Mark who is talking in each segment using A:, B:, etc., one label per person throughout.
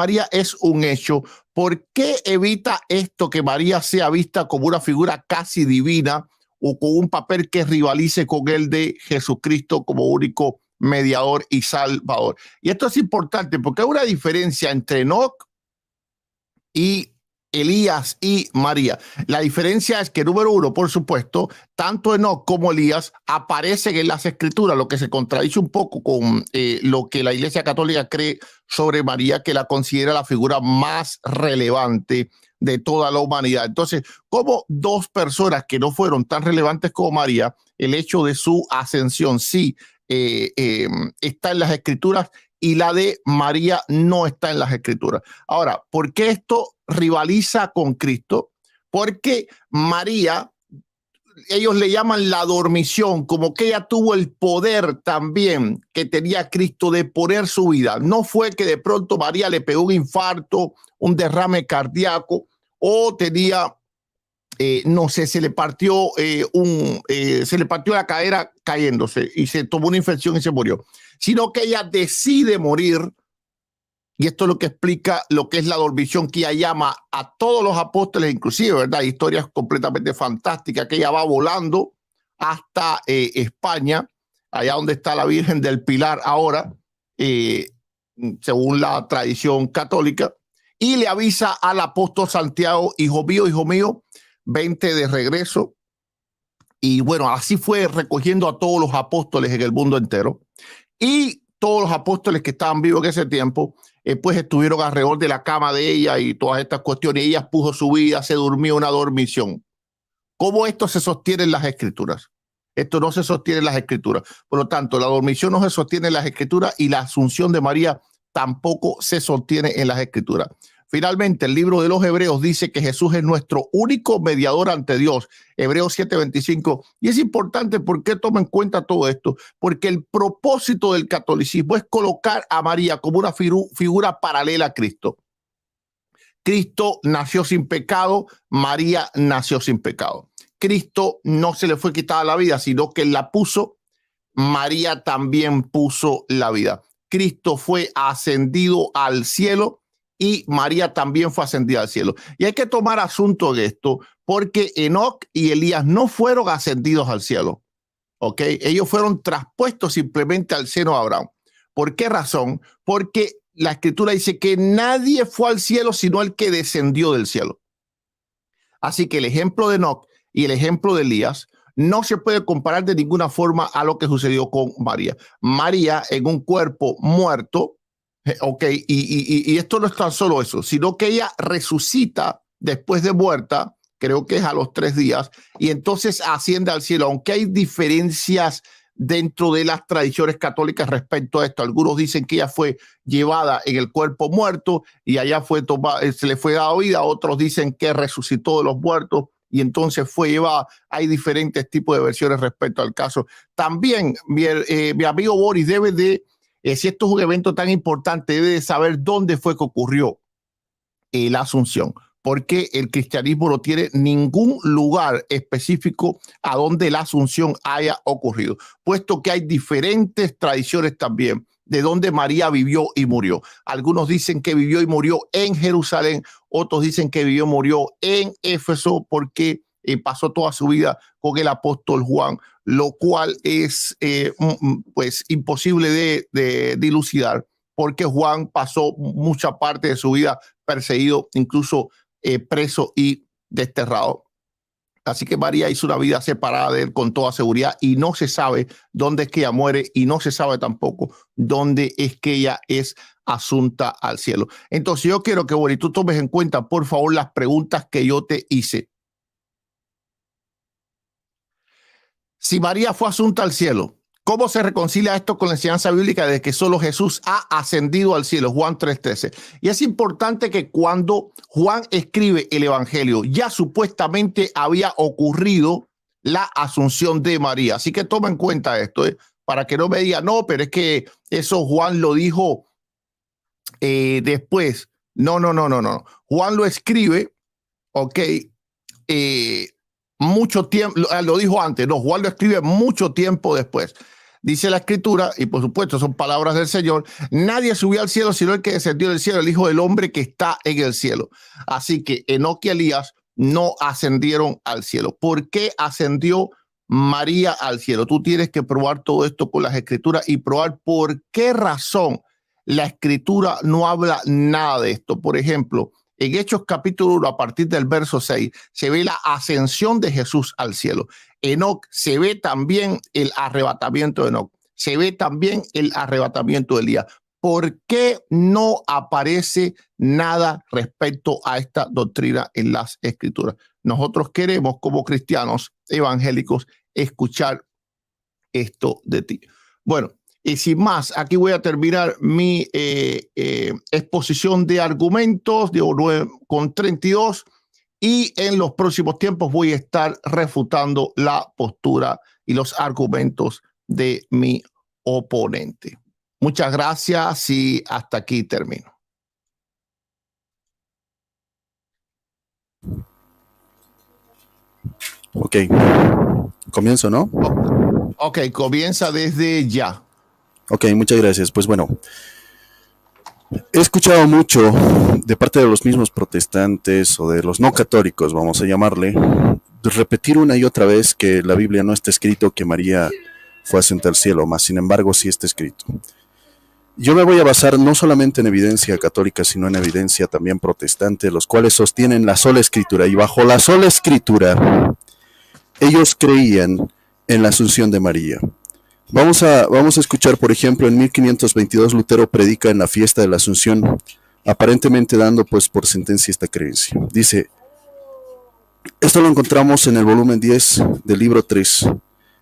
A: María es un hecho. ¿Por qué evita esto que María sea vista como una figura casi divina o con un papel que rivalice con el de Jesucristo como único mediador y salvador? Y esto es importante porque hay una diferencia entre Enoc y Elías y María. La diferencia es que, número uno, por supuesto, tanto Enoc como Elías aparecen en las escrituras, lo que se contradice un poco con lo que la Iglesia Católica cree sobre María, que la considera la figura más relevante de toda la humanidad. Entonces, como dos personas que no fueron tan relevantes como María, el hecho de su ascensión sí está en las escrituras y la de María no está en las escrituras. Ahora, ¿por qué esto rivaliza con Cristo? Porque María, ellos le llaman la dormición, como que ella tuvo el poder también que tenía Cristo de poner su vida. No fue que de pronto María le pegó un infarto, un derrame cardíaco o tenía... no sé, se le partió la cadera cayéndose y se tomó una infección y se murió, sino que ella decide morir, y esto es lo que explica lo que es la dormición, que ella llama a todos los apóstoles, inclusive, ¿verdad? Historias completamente fantásticas, que ella va volando hasta España, allá donde está la Virgen del Pilar ahora, según la tradición católica, y le avisa al apóstol Santiago: hijo mío, vente de regreso. Y bueno, así fue recogiendo a todos los apóstoles en el mundo entero. Y todos los apóstoles que estaban vivos en ese tiempo, pues estuvieron alrededor de la cama de ella y todas estas cuestiones. Ella puso su vida, se durmió una dormición. ¿Cómo esto se sostiene en las escrituras? Esto no se sostiene en las escrituras. Por lo tanto, la dormición no se sostiene en las escrituras y la asunción de María tampoco se sostiene en las escrituras. Finalmente, el libro de los Hebreos dice que Jesús es nuestro único mediador ante Dios. Hebreos 7:25. Y es importante, ¿por qué toma en cuenta todo esto? Porque el propósito del catolicismo es colocar a María como una figura paralela a Cristo. Cristo nació sin pecado, María nació sin pecado. Cristo no se le fue quitada la vida, sino que la puso. María también puso la vida. Cristo fue ascendido al cielo y María también fue ascendida al cielo. Y hay que tomar asunto de esto porque Enoc y Elías no fueron ascendidos al cielo, ¿ok? Ellos fueron traspuestos simplemente al seno de Abraham. ¿Por qué razón? Porque la escritura dice que nadie fue al cielo sino el que descendió del cielo. Así que el ejemplo de Enoc y el ejemplo de Elías no se puede comparar de ninguna forma a lo que sucedió con María. María en un cuerpo muerto, ok, y esto no es tan solo eso, sino que ella resucita después de muerta, creo que es a los 3 días, y entonces asciende al cielo, aunque hay diferencias dentro de las tradiciones católicas respecto a esto. Algunos dicen que ella fue llevada en el cuerpo muerto y allá se le fue dada vida, otros dicen que resucitó de los muertos y entonces fue llevada. Hay diferentes tipos de versiones respecto al caso. También mi amigo Boris debe de, si esto es un evento tan importante, debe de saber dónde fue que ocurrió la asunción, porque el cristianismo no tiene ningún lugar específico a donde la asunción haya ocurrido, puesto que hay diferentes tradiciones también de donde María vivió y murió. Algunos dicen que vivió y murió en Jerusalén, otros dicen que vivió y murió en Éfeso, porque pasó toda su vida con el apóstol Juan, lo cual es pues imposible de dilucidar, porque Juan pasó mucha parte de su vida perseguido, incluso preso y desterrado. Así que María hizo una vida separada de él con toda seguridad y no se sabe dónde es que ella muere y no se sabe tampoco dónde es que ella es asunta al cielo. Entonces yo quiero que, bueno, y tú tomes en cuenta, por favor, las preguntas que yo te hice. Si María fue asunta al cielo, ¿cómo se reconcilia esto con la enseñanza bíblica de que solo Jesús ha ascendido al cielo? Juan 3:13. Y es importante que cuando Juan escribe el evangelio, ya supuestamente había ocurrido la asunción de María. Así que toma en cuenta esto, para que no me diga, no, pero es que eso Juan lo dijo después. No. Juan lo escribe, ok, mucho tiempo, lo dijo antes, no, Juan lo escribe mucho tiempo después. Dice la escritura, y por supuesto son palabras del Señor, nadie subió al cielo sino el que descendió del cielo, el Hijo del Hombre que está en el cielo. Así que Enoc y Elías no ascendieron al cielo. ¿Por qué ascendió María al cielo? Tú tienes que probar todo esto con las escrituras y probar por qué razón la escritura no habla nada de esto. Por ejemplo, en Hechos capítulo 1, a partir del verso 6, se ve la ascensión de Jesús al cielo. Enoc, se ve también el arrebatamiento de Enoc, se ve también el arrebatamiento de Elías. ¿Por qué no aparece nada respecto a esta doctrina en las escrituras? Nosotros queremos, como cristianos evangélicos, escuchar esto de ti. Bueno, y sin más, aquí voy a terminar mi exposición de argumentos de 9:32 y en los próximos tiempos voy a estar refutando la postura y los argumentos de mi oponente. Muchas gracias y hasta aquí termino.
B: Ok, comienzo, ¿no?
A: Ok, comienza desde ya.
B: Ok, muchas gracias. Pues bueno, he escuchado mucho de parte de los mismos protestantes o de los no católicos, vamos a llamarle, repetir una y otra vez que la Biblia no está escrito que María fue ascendida al cielo, más sin embargo sí está escrito. Yo me voy a basar no solamente en evidencia católica, sino en evidencia también protestante, los cuales sostienen la sola escritura, y bajo la sola escritura ellos creían en la asunción de María. Vamos a escuchar, por ejemplo, en 1522 Lutero predica en la fiesta de la Asunción, aparentemente dando pues por sentencia esta creencia. Dice, esto lo encontramos en el volumen 10 del libro 3,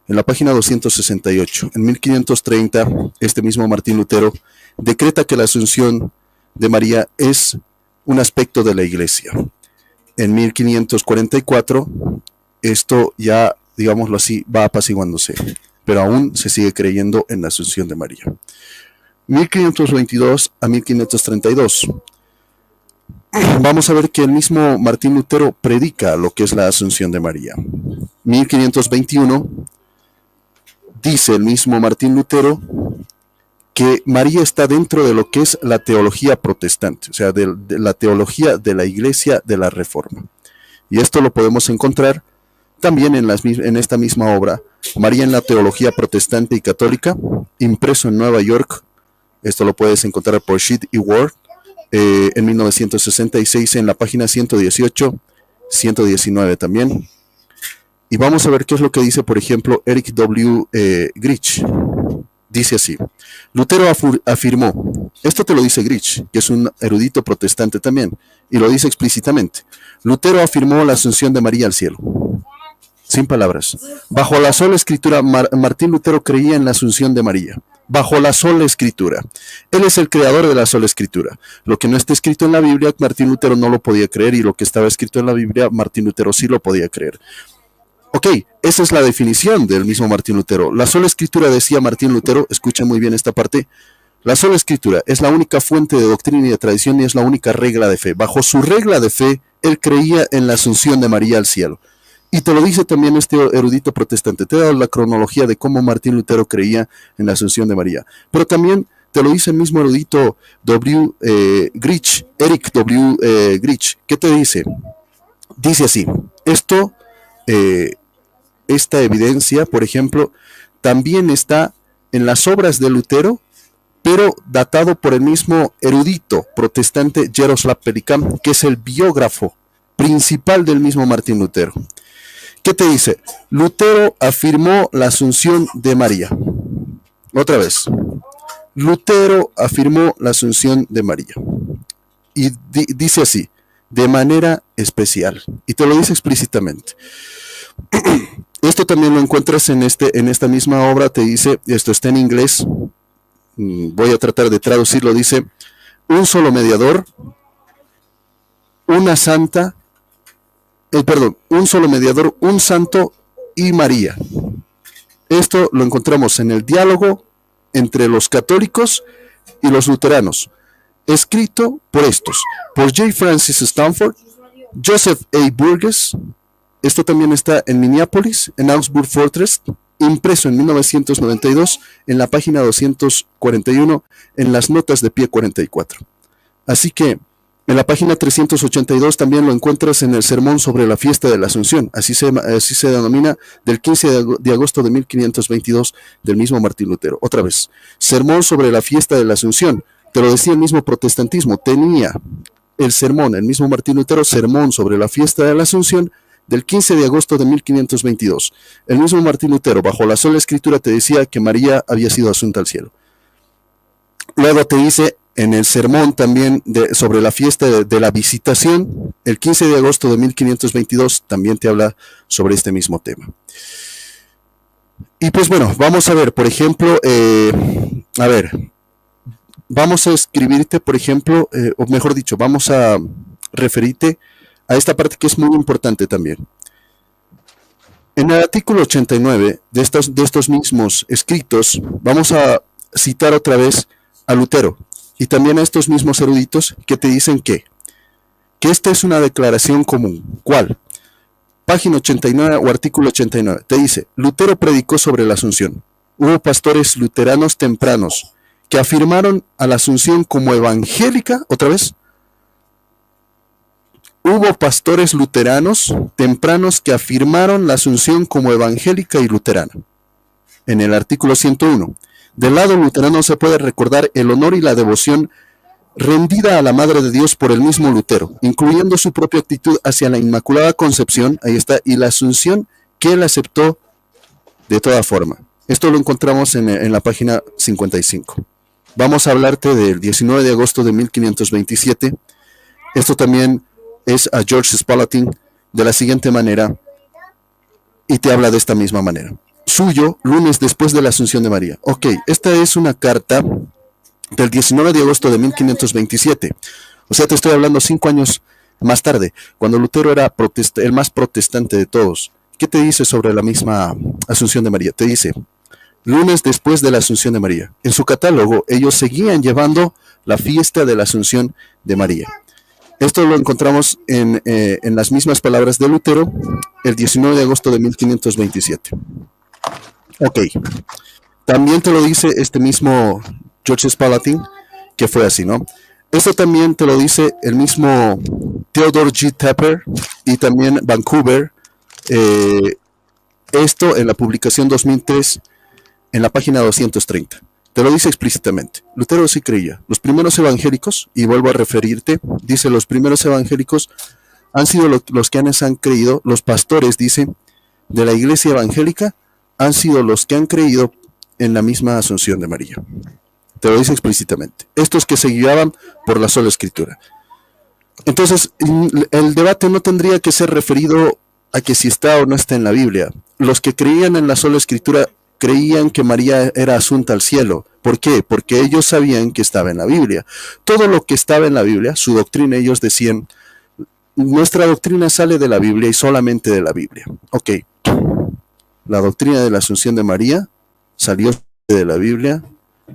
B: en la página 268. En 1530, este mismo Martín Lutero decreta que la Asunción de María es un aspecto de la Iglesia. En 1544, esto ya, digámoslo así, va apaciguándose, pero aún se sigue creyendo en la Asunción de María. 1522 a 1532. Vamos a ver que el mismo Martín Lutero predica lo que es la Asunción de María. 1521 dice el mismo Martín Lutero que María está dentro de lo que es la teología protestante, o sea, de la teología de la Iglesia de la Reforma. Y esto lo podemos encontrar también en esta misma obra, María en la teología protestante y católica, impreso en Nueva York. Esto lo puedes encontrar por Sheet y Word, en 1966 en la página 118, 119 también. Y vamos a ver qué es lo que dice, por ejemplo, Eric W. Grich. Dice así, Lutero afirmó, esto te lo dice Grich, que es un erudito protestante también, y lo dice explícitamente, Lutero afirmó la asunción de María al cielo. Sin palabras. Bajo la sola escritura, Martín Lutero creía en la asunción de María. Bajo la sola escritura. Él es el creador de la sola escritura. Lo que no está escrito en la Biblia, Martín Lutero no lo podía creer, y lo que estaba escrito en la Biblia, Martín Lutero sí lo podía creer. Ok, esa es la definición del mismo Martín Lutero. La sola escritura, decía Martín Lutero, escuchen muy bien esta parte, la sola escritura es la única fuente de doctrina y de tradición y es la única regla de fe. Bajo su regla de fe, él creía en la asunción de María al cielo. Y te lo dice también este erudito protestante. Te he dado la cronología de cómo Martín Lutero creía en la asunción de María. Pero también te lo dice el mismo erudito Grich, Eric W. Grich. ¿Qué te dice? Dice así, esta evidencia, por ejemplo, también está en las obras de Lutero, pero datado por el mismo erudito protestante Jaroslav Pelikan, que es el biógrafo principal del mismo Martín Lutero. ¿Qué te dice? Lutero afirmó la asunción de María. Otra vez. Lutero afirmó la asunción de María. Y dice así, de manera especial. Y te lo dice explícitamente. Esto también lo encuentras en esta misma obra. Te dice, esto está en inglés. Voy a tratar de traducirlo. Dice, un solo mediador, una santa, un solo mediador, un santo y María. Esto lo encontramos en el diálogo entre los católicos y los luteranos, escrito por estos, por J. Francis Stanford, Joseph A. Burgess. Esto también está en Minneapolis, en Augsburg Fortress, impreso en 1992 en la página 241 en las notas de pie 44. Así que en la página 382 también lo encuentras en el sermón sobre la fiesta de la Asunción, así se denomina, del 15 de agosto de 1522 del mismo Martín Lutero. Otra vez, sermón sobre la fiesta de la Asunción, te lo decía el mismo protestantismo, tenía el sermón, el mismo Martín Lutero, sermón sobre la fiesta de la Asunción del 15 de agosto de 1522. El mismo Martín Lutero, bajo la sola escritura, te decía que María había sido asunta al cielo. Luego te dice en el sermón también sobre la fiesta de la visitación, el 15 de agosto de 1522, también te habla sobre este mismo tema. Y pues bueno, vamos a ver, por ejemplo, vamos a escribirte, por ejemplo, o mejor dicho, vamos a referirte a esta parte que es muy importante también. En el artículo 89 de estos mismos escritos, vamos a citar otra vez a Lutero y también a estos mismos eruditos que te dicen que esta es una declaración común. ¿Cuál? Página 89 o artículo 89. Te dice, Lutero predicó sobre la Asunción. Hubo pastores luteranos tempranos que afirmaron a la Asunción como evangélica, otra vez. Hubo pastores luteranos tempranos que afirmaron la Asunción como evangélica y luterana. En el artículo 101. Del lado luterano se puede recordar el honor y la devoción rendida a la Madre de Dios por el mismo Lutero, incluyendo su propia actitud hacia la Inmaculada Concepción, ahí está, y la Asunción que él aceptó de toda forma. Esto lo encontramos en la página 55. Vamos a hablarte del 19 de agosto de 1527. Esto también es a George Spalatin de la siguiente manera, y te habla de esta misma manera. Suyo, lunes después de la Asunción de María. Ok, esta es una carta del 19 de agosto de 1527. O sea, te estoy hablando 5 años más tarde, cuando Lutero era el más protestante de todos. ¿Qué te dice sobre la misma Asunción de María? Te dice, lunes después de la Asunción de María. En su catálogo, ellos seguían llevando la fiesta de la Asunción de María. Esto lo encontramos en las mismas palabras de Lutero, el 19 de agosto de 1527. Ok, también te lo dice este mismo George Spalatin, que fue así, ¿no? Esto también te lo dice el mismo Theodore G. Tepper y también Vancouver, esto en la publicación 2003, en la página 230. Te lo dice explícitamente. Lutero sí creía. Los primeros evangélicos, y vuelvo a referirte, dice, los primeros evangélicos han sido los que han creído, los pastores, dice, de la iglesia evangélica, han sido los que han creído en la misma Asunción de María. Te lo dice explícitamente. Estos que se guiaban por la sola escritura. Entonces, el debate no tendría que ser referido a que si está o no está en la Biblia. Los que creían en la sola escritura creían que María era asunta al cielo. ¿Por qué? Porque ellos sabían que estaba en la Biblia. Todo lo que estaba en la Biblia, su doctrina, ellos decían, nuestra doctrina sale de la Biblia y solamente de la Biblia. Ok. La doctrina de la Asunción de María salió de la Biblia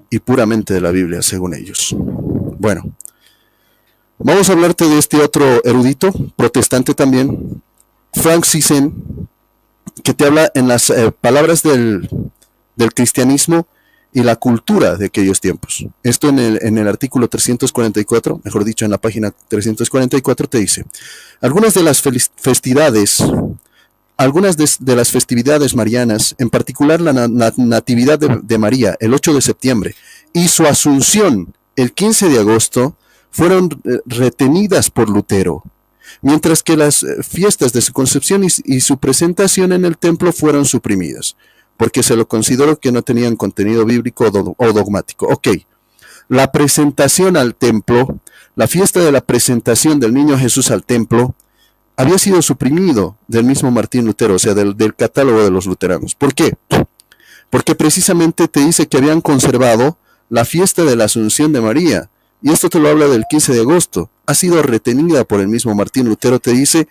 B: y puramente de la Biblia, según ellos. Bueno, vamos a hablarte de este otro erudito, protestante también, Frank Sisen, que te habla en las palabras del cristianismo y la cultura de aquellos tiempos. Esto en el artículo 344, mejor dicho, en la página 344 te dice, algunas de las festividades marianas, en particular la Natividad de María, el 8 de septiembre, y su Asunción, el 15 de agosto, fueron retenidas por Lutero, mientras que las fiestas de su concepción y su presentación en el templo fueron suprimidas, porque se lo consideró que no tenían contenido bíblico o dogmático. Ok, la presentación al templo, la fiesta de la presentación del niño Jesús al templo, había sido suprimido del mismo Martín Lutero, o sea, del catálogo de los luteranos. ¿Por qué? Porque precisamente te dice que habían conservado la fiesta de la Asunción de María, y esto te lo habla del 15 de agosto, ha sido retenida por el mismo Martín Lutero, te dice,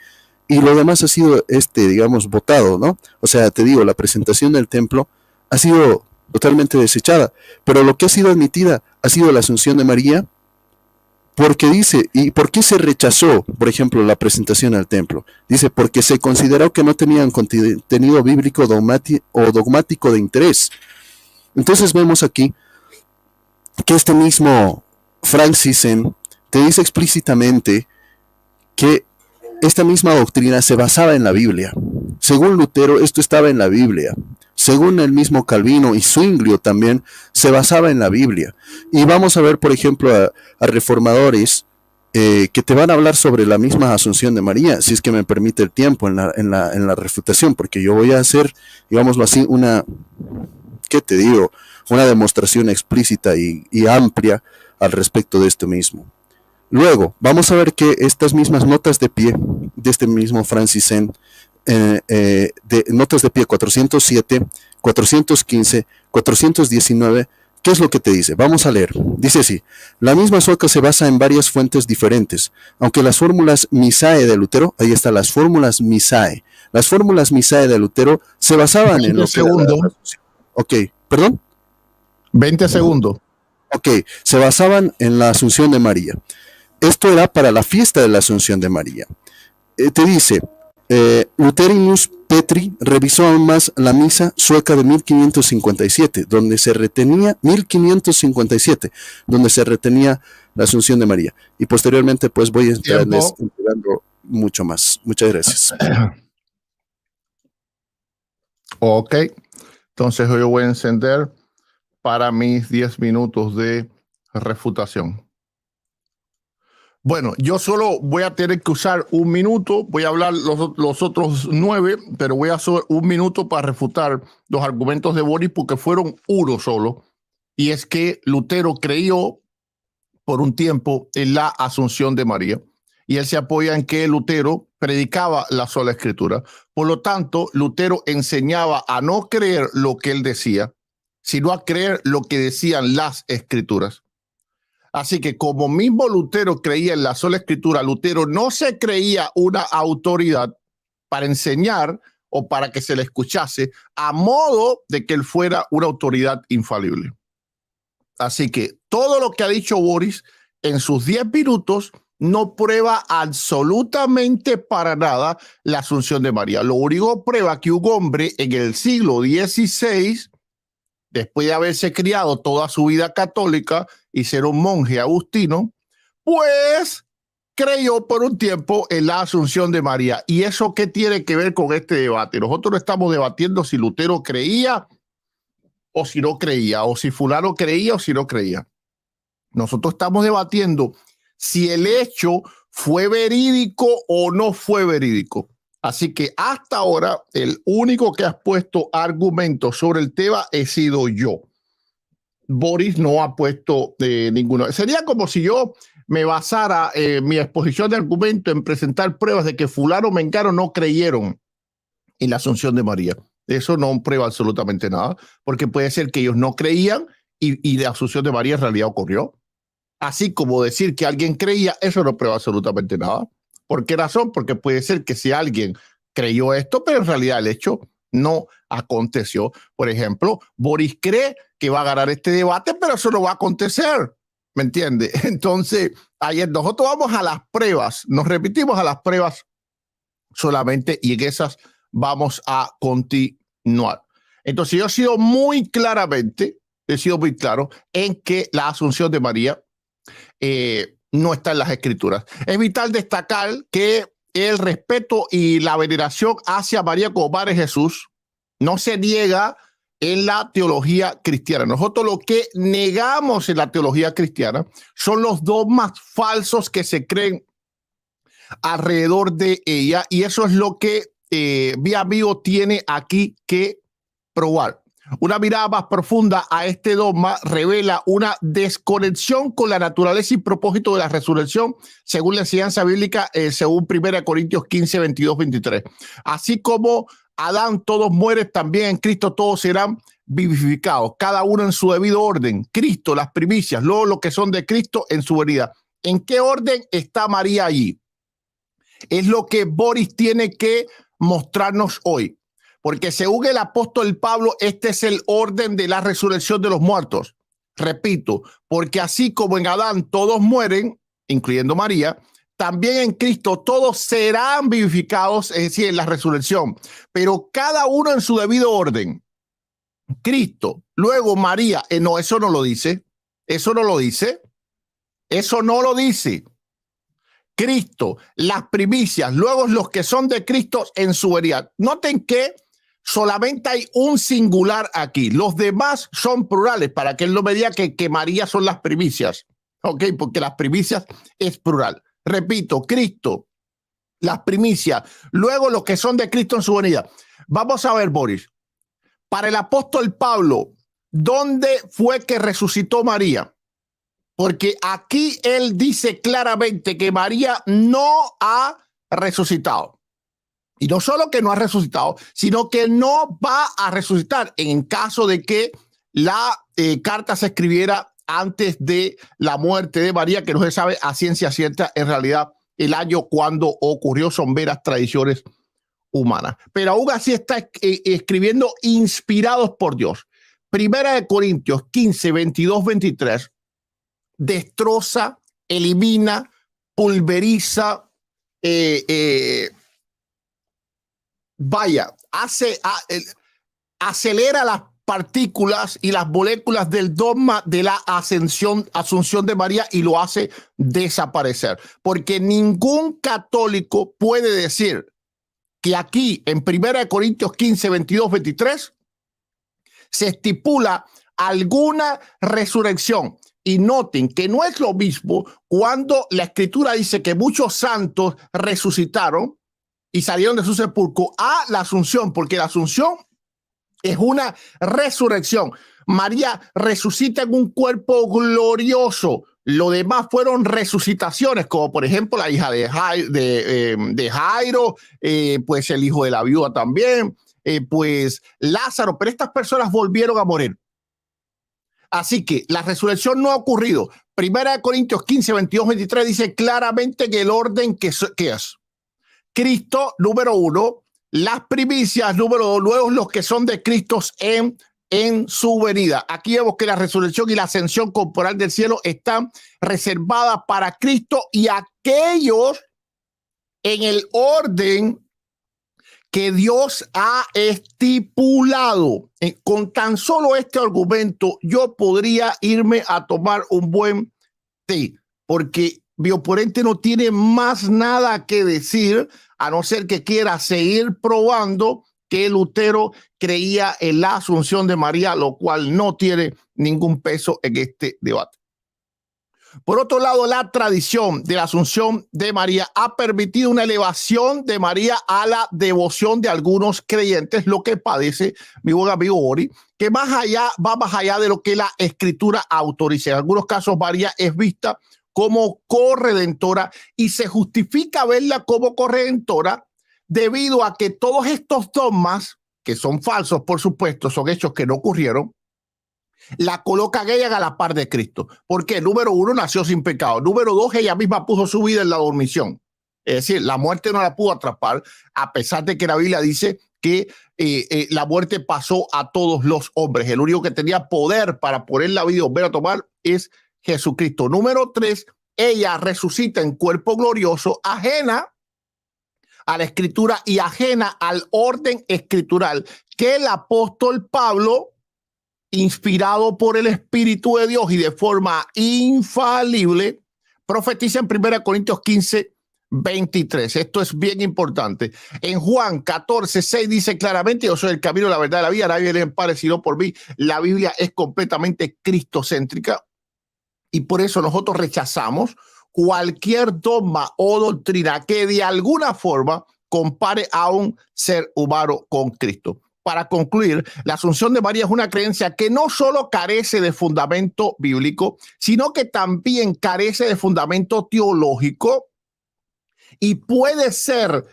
B: y lo demás ha sido, digamos, votado, ¿no? O sea, te digo, la presentación del templo ha sido totalmente desechada, pero lo que ha sido admitida ha sido la Asunción de María Porque dice, ¿y por qué se rechazó, por ejemplo, la presentación al templo? Dice, porque se consideró que no tenían contenido bíblico o dogmático de interés. Entonces vemos aquí que este mismo Francisen te dice explícitamente que esta misma doctrina se basaba en la Biblia. Según Lutero, esto estaba en la Biblia. Según el mismo Calvino y Zwinglio también, se basaba en la Biblia. Y vamos a ver, por ejemplo, a reformadores que te van a hablar sobre la misma Asunción de María, si es que me permite el tiempo en la refutación, porque yo voy a hacer, digámoslo así, ¿qué te digo? Una demostración explícita y amplia al respecto de esto mismo. Luego, vamos a ver que estas mismas notas de pie de este mismo Francisen, de notas de pie 407, 415, 419, ¿qué es lo que te dice? Vamos a leer. Dice así: la misma sueca se basa en varias fuentes diferentes, aunque las fórmulas Misae de Lutero, ahí está, las fórmulas Misae. Las fórmulas Misae de Lutero se basaban en lo que era Ok, ¿perdón?
A: 20 segundos.
B: Ok, se basaban en la Asunción de María. Esto era para la fiesta de la Asunción de María. Te dice, Lutherinus Petri revisó aún más la misa sueca de 1557, donde se retenía, 1557, donde se retenía la Asunción de María. Y posteriormente, pues voy a estarles entregando mucho más. Muchas gracias.
A: Ok, entonces yo voy a encender para mis 10 minutos de refutación. Bueno, yo solo voy a tener que usar un minuto, voy a hablar los otros 9, pero voy a usar un minuto para refutar los argumentos de Boris porque fueron uno solo. Y es que Lutero creyó por un tiempo en la Asunción de María. Y él se apoya en que Lutero predicaba la sola escritura. Por lo tanto, Lutero enseñaba a no creer lo que él decía, sino a creer lo que decían las escrituras. Así que como mismo Lutero creía en la sola escritura, Lutero no se creía una autoridad para enseñar o para que se le escuchase a modo de que él fuera una autoridad infalible. Así que todo lo que ha dicho Boris en sus 10 minutos no prueba absolutamente para nada la Asunción de María. Lo único prueba que un hombre en el siglo XVI, después de haberse criado toda su vida católica y ser un monje agustino, pues creyó por un tiempo en la Asunción de María. ¿Y eso qué tiene que ver con este debate? Nosotros no estamos debatiendo si Lutero creía o si no creía, o si fulano creía o si no creía. Nosotros estamos debatiendo si el hecho fue verídico o no fue verídico. Así que hasta ahora el único que ha puesto argumentos sobre el tema he sido yo. Boris no ha puesto ninguno. Sería como si yo me basara mi exposición de argumento en presentar pruebas de que fulano o mengano no creyeron en la Asunción de María. Eso no prueba absolutamente nada, porque puede ser que ellos no creían y la Asunción de María en realidad ocurrió. Así como decir que alguien creía, eso no prueba absolutamente nada. ¿Por qué razón? Porque puede ser que si alguien creyó esto, pero en realidad el hecho no aconteció. Por ejemplo, Boris cree que va a ganar este debate, pero eso no va a acontecer. ¿Me entiende? Entonces, ayer nosotros vamos a las pruebas, nos repetimos a las pruebas solamente y en esas vamos a continuar. Entonces, yo he sido muy claro en que la Asunción de María no está en las escrituras. Es vital destacar que el respeto y la veneración hacia María como Madre de Jesús no se niega en la teología cristiana. Nosotros lo que negamos en la teología cristiana son los dogmas falsos que se creen alrededor de ella, y eso es lo que Vía Vivo tiene aquí que probar. Una mirada más profunda a este dogma revela una desconexión con la naturaleza y propósito de la resurrección, según la enseñanza bíblica, según 1 Corintios 15, 22, 23. Así como Adán todos mueren, también en Cristo todos serán vivificados, cada uno en su debido orden. Cristo, las primicias, luego lo que son de Cristo en su venida. ¿En qué orden está María allí? Es lo que Boris tiene que mostrarnos hoy. Porque según el apóstol Pablo, este es el orden de la resurrección de los muertos. Repito, porque así como en Adán todos mueren, incluyendo María, también en Cristo todos serán vivificados, es decir, en la resurrección, pero cada uno en su debido orden. Cristo, luego María, no, eso no lo dice, eso no lo dice, eso no lo dice. Cristo, las primicias, luego los que son de Cristo en su venida. Noten que solamente hay un singular aquí, los demás son plurales, para que él no me diga que María son las primicias, ¿ok? Porque las primicias es plural. Repito, Cristo, las primicias, luego los que son de Cristo en su venida. Vamos a ver, Boris, para el apóstol Pablo, ¿dónde fue que resucitó María? Porque aquí él dice claramente que María no ha resucitado. Y no solo que no ha resucitado, sino que no va a resucitar en caso de que la carta se escribiera antes de la muerte de María, que no se sabe a ciencia cierta en realidad el año cuando ocurrió, son veras tradiciones humanas. Pero aún así está escribiendo inspirados por Dios. Primera de Corintios 15, 22, 23, destroza, elimina, pulveriza, acelera las partículas y las moléculas del dogma de la asunción de María y lo hace desaparecer. Porque ningún católico puede decir que aquí en 1 Corintios 15, 22, 23 se estipula alguna resurrección. Y noten que no es lo mismo cuando la Escritura dice que muchos santos resucitaron y salieron de su sepulcro a la asunción, porque la asunción es una resurrección. María resucita en un cuerpo glorioso. Lo demás fueron resucitaciones, como por ejemplo la hija de Jairo, pues el hijo de la viuda también, pues Lázaro, pero estas personas volvieron a morir. Así que la resurrección no ha ocurrido. Primera de Corintios 15, 22, 23 dice claramente que el orden que es Cristo, número 1, las primicias, número 2, luego los que son de Cristo en su venida. Aquí vemos que la resurrección y la ascensión corporal del cielo están reservadas para Cristo y aquellos en el orden que Dios ha estipulado. Con tan solo este argumento, yo podría irme a tomar un buen té, porque mi oponente no tiene más nada que decir, a no ser que quiera seguir probando que Lutero creía en la asunción de María, lo cual no tiene ningún peso en este debate. Por otro lado, la tradición de la asunción de María ha permitido una elevación de María a la devoción de algunos creyentes, lo que padece mi buen amigo Boris, que va más allá de lo que la Escritura autoriza. En algunos casos, María es vista como corredentora y se justifica verla como corredentora debido a que todos estos dogmas, que son falsos, por supuesto, son hechos que no ocurrieron, la colocan ella a la par de Cristo. Porque número 1, nació sin pecado. Número 2, ella misma puso su vida en la dormición. Es decir, la muerte no la pudo atrapar, a pesar de que la Biblia dice que la muerte pasó a todos los hombres. El único que tenía poder para poner la vida y volver a tomar es Jesucristo. Número 3, ella resucita en cuerpo glorioso, ajena a la Escritura y ajena al orden escritural que el apóstol Pablo, inspirado por el Espíritu de Dios y de forma infalible, profetiza en 1 Corintios 15, 23. Esto es bien importante. En Juan 14, 6 dice claramente: yo soy el camino, la verdad y la vida, nadie viene en Padre sino por mí. La Biblia es completamente cristocéntrica y por eso nosotros rechazamos cualquier dogma o doctrina que de alguna forma compare a un ser humano con Cristo. Para concluir, la asunción de María es una creencia que no solo carece de fundamento bíblico, sino que también carece de fundamento teológico y puede ser,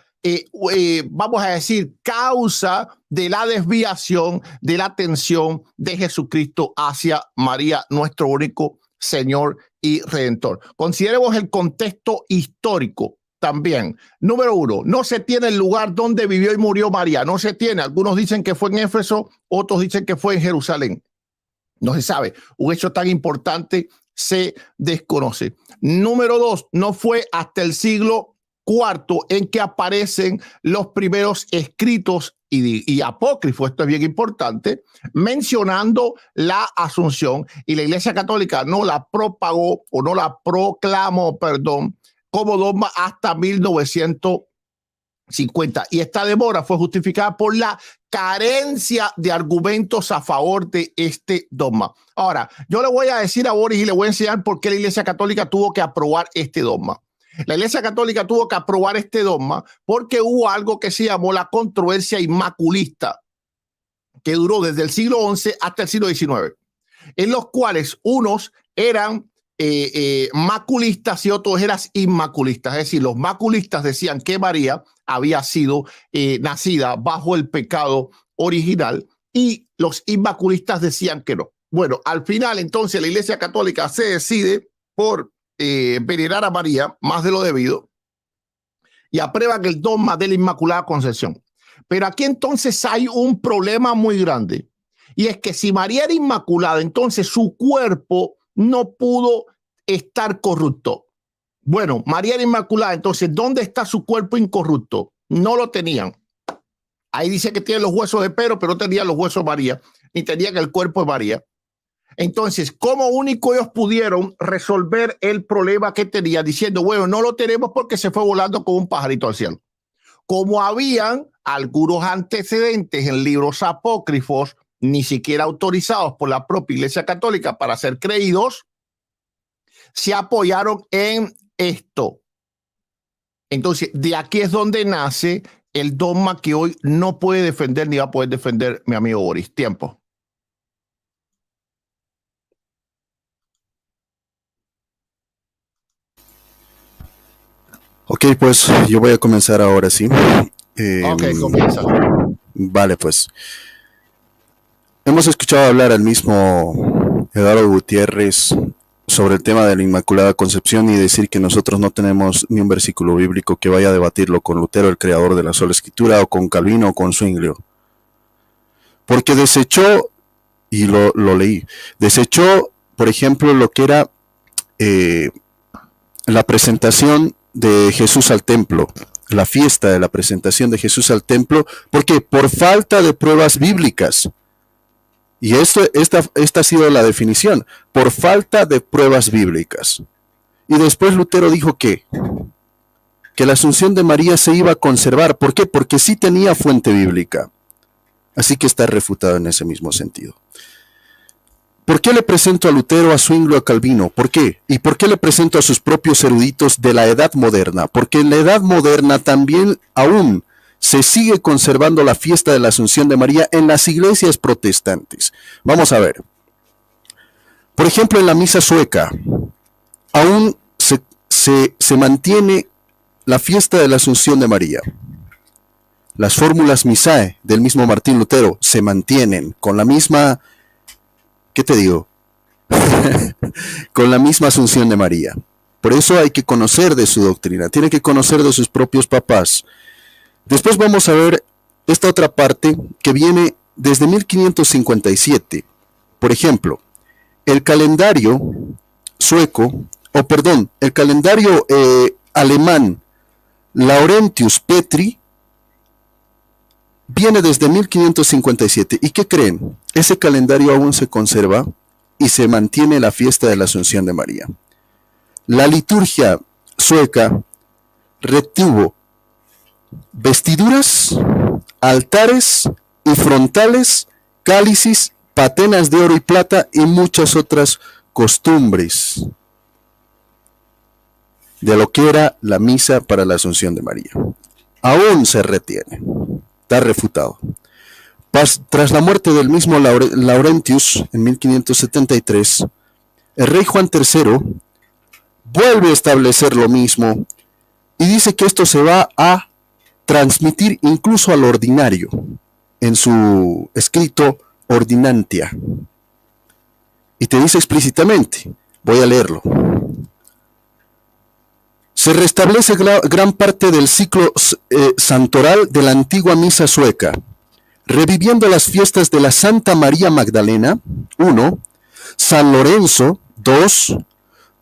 A: vamos a decir, causa de la desviación de la atención de Jesucristo hacia María, nuestro único Señor y Redentor. Consideremos el contexto histórico. También, número 1, no se tiene el lugar donde vivió y murió María. No se tiene. Algunos dicen que fue en Éfeso, otros dicen que fue en Jerusalén. No se sabe. Un hecho tan importante se desconoce. Número 2, no fue hasta el siglo IV en que aparecen los primeros escritos y apócrifos, esto es bien importante, mencionando la Asunción, y la Iglesia Católica no la propagó o no la proclamó, perdón, como dogma hasta 1950. Y esta demora fue justificada por la carencia de argumentos a favor de este dogma. Ahora, yo le voy a decir a Boris y le voy a enseñar por qué la Iglesia Católica tuvo que aprobar este dogma. La Iglesia Católica tuvo que aprobar este dogma porque hubo algo que se llamó la controversia inmaculista, que duró desde el siglo XI hasta el siglo XIX, en los cuales unos eran maculistas y otros eran inmaculistas. Es decir, los maculistas decían que María había sido nacida bajo el pecado original y los inmaculistas decían que no. Bueno, al final entonces la Iglesia Católica se decide por venerar a María más de lo debido y aprueban el dogma de la Inmaculada Concepción. Pero aquí entonces hay un problema muy grande, y es que si María era inmaculada, entonces su cuerpo no pudo estar corrupto. Bueno, María era inmaculada, entonces ¿dónde está su cuerpo incorrupto? No lo tenían. Ahí dice que tiene los huesos de Pedro, pero no tenía los huesos de María, ni tenía el cuerpo de María. Entonces, ¿cómo único ellos pudieron resolver el problema que tenía? Diciendo, bueno, no lo tenemos porque se fue volando como un pajarito al cielo. Como habían algunos antecedentes en libros apócrifos, ni siquiera autorizados por la propia Iglesia Católica para ser creídos, se apoyaron en esto. Entonces, de aquí es donde nace el dogma que hoy no puede defender ni va a poder defender mi amigo Boris. Tiempo.
B: Ok, pues yo voy a comenzar ahora, ¿sí?
A: Ok, comienza.
B: Vale, pues. Hemos escuchado hablar al mismo Eduardo Gutiérrez sobre el tema de la Inmaculada Concepción y decir que nosotros no tenemos ni un versículo bíblico que vaya a debatirlo con Lutero, el creador de la sola escritura, o con Calvino o con Zwinglio. Porque desechó, y lo leí, desechó, por ejemplo, lo que era la presentación de Jesús al templo, la fiesta de la presentación de Jesús al templo, porque por falta de pruebas bíblicas. Y esta ha sido la definición, por falta de pruebas bíblicas. Y después Lutero dijo que la Asunción de María se iba a conservar. ¿Por qué? Porque sí tenía fuente bíblica. Así que está refutado en ese mismo sentido. ¿Por qué le presento a Lutero, a Zwinglio, a Calvino? ¿Por qué? ¿Y por qué le presento a sus propios eruditos de la Edad Moderna? Porque en la Edad Moderna también aún se sigue conservando la fiesta de la Asunción de María en las iglesias protestantes. Vamos a ver. Por ejemplo, en la misa sueca, aún se mantiene la fiesta de la Asunción de María. Las fórmulas Misae del mismo Martín Lutero se mantienen con la misma, ¿qué te digo? Con la misma Asunción de María. Por eso hay que conocer de su doctrina, tiene que conocer de sus propios papás. Después vamos a ver esta otra parte que viene desde 1557. Por ejemplo, el calendario sueco, el calendario alemán Laurentius Petri viene desde 1557. ¿Y qué creen? Ese calendario aún se conserva y se mantiene la fiesta de la Asunción de María. La liturgia sueca retuvo vestiduras, altares y frontales, cálices, patenas de oro y plata y muchas otras costumbres de lo que era la misa para la Asunción de María. Aún se retiene, está refutado. Tras la muerte del mismo Laurentius en 1573, el rey Juan III vuelve a establecer lo mismo y dice que esto se va a transmitir incluso al ordinario en su escrito Ordinantia. Y te dice explícitamente, voy a leerlo. Se restablece gran parte del ciclo santoral de la antigua misa sueca, reviviendo las fiestas de la Santa María Magdalena, 1, San Lorenzo, 2,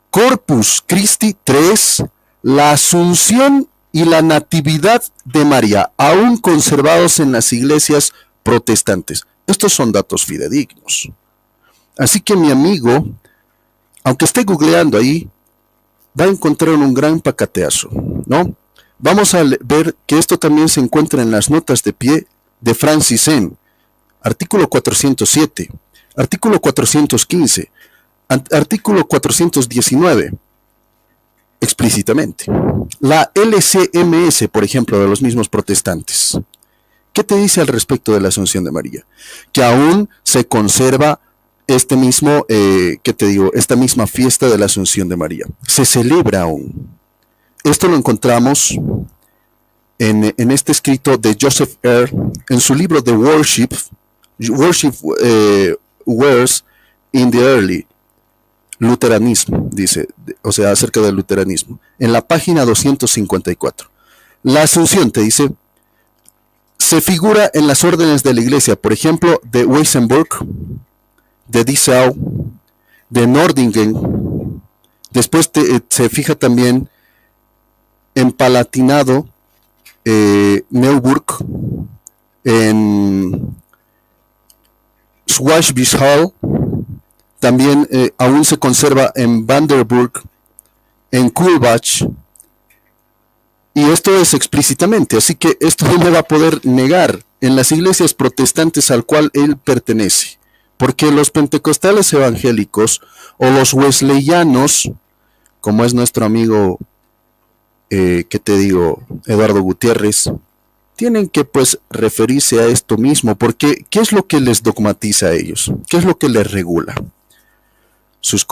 B: Corpus Christi 3, la Asunción y la Natividad de María, aún conservados en las iglesias protestantes. Estos son datos fidedignos. Así que mi amigo, aunque esté googleando ahí, va a encontrar un gran pacateazo, ¿no? Vamos a ver que esto también se encuentra en las notas de pie de Francis N. Artículo 407, artículo 415, artículo 419, explícitamente. La LCMS, por ejemplo, de los mismos protestantes. ¿Qué te dice al respecto de la Asunción de María? Que aún se conserva esta misma fiesta de la Asunción de María. Se celebra aún. Esto lo encontramos en este escrito de Joseph Earl, en su libro The Worship Wars in the Early Luteranism, dice, o sea, acerca del luteranismo, en la página 254. La Asunción, te dice, se figura en las órdenes de la Iglesia, por ejemplo, de Weissenburg, de Dessau, de Nordingen. Después se fija también en Palatinado, Neuburg, en Schwarzbischal, también aún se conserva en Vanderburg, en Kulbach, y esto es explícitamente, así que esto no me va a poder negar en las iglesias protestantes al cual él pertenece, porque los pentecostales evangélicos o los wesleyanos, como es nuestro amigo, Eduardo Gutiérrez, tienen que pues referirse a esto mismo, porque ¿qué es lo que les dogmatiza a ellos? ¿Qué es lo que les regula? Sus